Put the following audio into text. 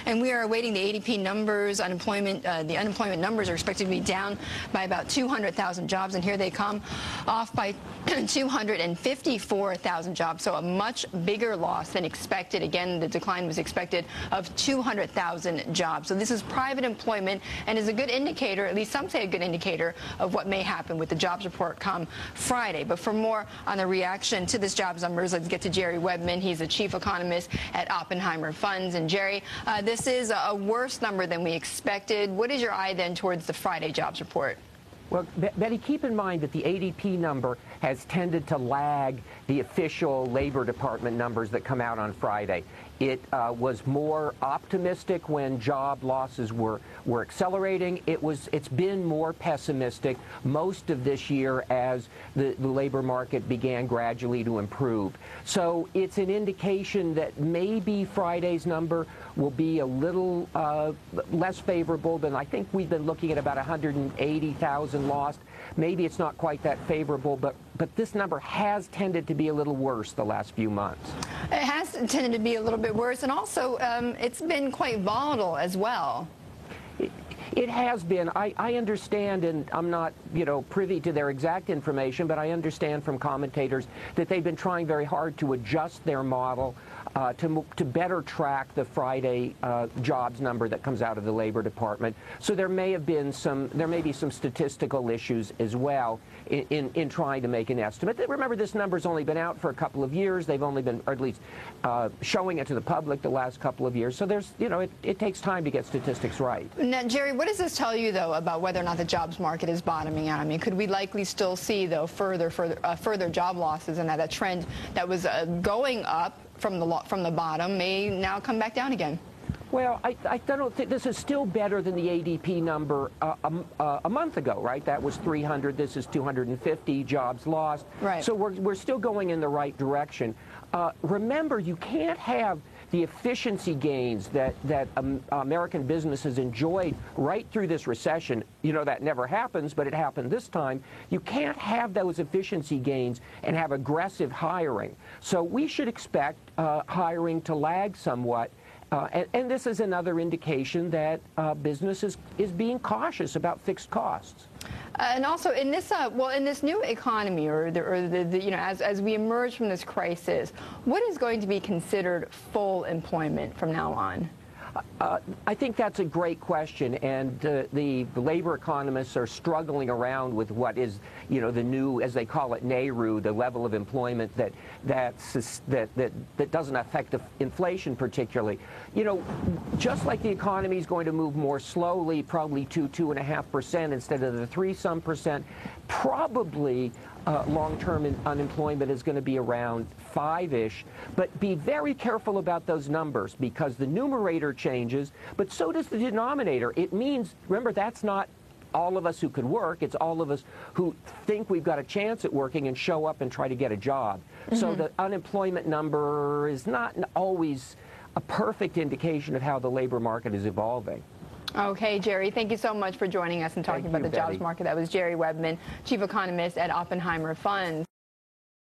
and we are awaiting the ADP numbers. The unemployment numbers are expected to be down by about 200,000 jobs, and here they come, off by 254,000 jobs, so a much bigger loss than expected. Again, the decline was expected of 200,000 jobs. So this is private employment and is a good indicator, at least some say a good indicator, of what may happen with the jobs report come Friday. But for more on the reaction to this jobs numbers, let's get to Jerry Webman. He's the chief economist at Oppenheimer Funds. And Jerry, this is a worse number than we expected. What is your eye then towards the Friday jobs report? Well, Betty, keep in mind that the ADP number has tended to lag the official Labor Department numbers that come out on Friday. It was more optimistic when job losses were accelerating. It's been more pessimistic most of this year as the labor market began gradually to improve. So it's an indication that maybe Friday's number will be a little less favorable than I think we've been looking at about 180,000 lost. Maybe it's not quite that favorable, but this number has tended to be a little worse the last few months. It has tended to be a little bit worse, and also it's been quite volatile as well. It has been. I understand, and I'm not, privy to their exact information, but I understand from commentators that they've been trying very hard to adjust their model to better track the Friday jobs number that comes out of the Labor Department. So there may be some statistical issues as well in trying to make an estimate. Remember, this number's only been out for a couple of years. They've only been, or at least showing it to the public the last couple of years. So there's, it takes time to get statistics right. Now, Jerry, what does this tell you, though, about whether or not the jobs market is bottoming out? I mean, could we likely still see, though, further job losses, and that trend that was going up from the bottom may now come back down again? Well, I don't think this is still better than the ADP number a month ago, right? That was 300. This is 250 jobs lost. Right. So we're still going in the right direction. Remember, you can't have the efficiency gains that American businesses enjoyed right through this recession. That never happens, but it happened this time. You can't have those efficiency gains and have aggressive hiring. So we should expect hiring to lag somewhat. And this is another indication that business is being cautious about fixed costs. And also in this, in this new economy, as we emerge from this crisis, what is going to be considered full employment from now on? I think that's a great question, and the labor economists are struggling around with what is, the new, as they call it, NAIRU, the level of employment that doesn't affect inflation particularly. Just like the economy is going to move more slowly, probably 2.5% instead of the 3-some percent, probably long-term unemployment is going to be around 5-ish, but be very careful about those numbers because the numerator changes, but so does the denominator. It means, remember, that's not all of us who could work, it's all of us who think we've got a chance at working and show up and try to get a job. Mm-hmm. So the unemployment number is not always a perfect indication of how the labor market is evolving. Okay, Jerry, thank you so much for joining us and talking about the jobs market. That was Jerry Webman, chief economist at Oppenheimer Funds.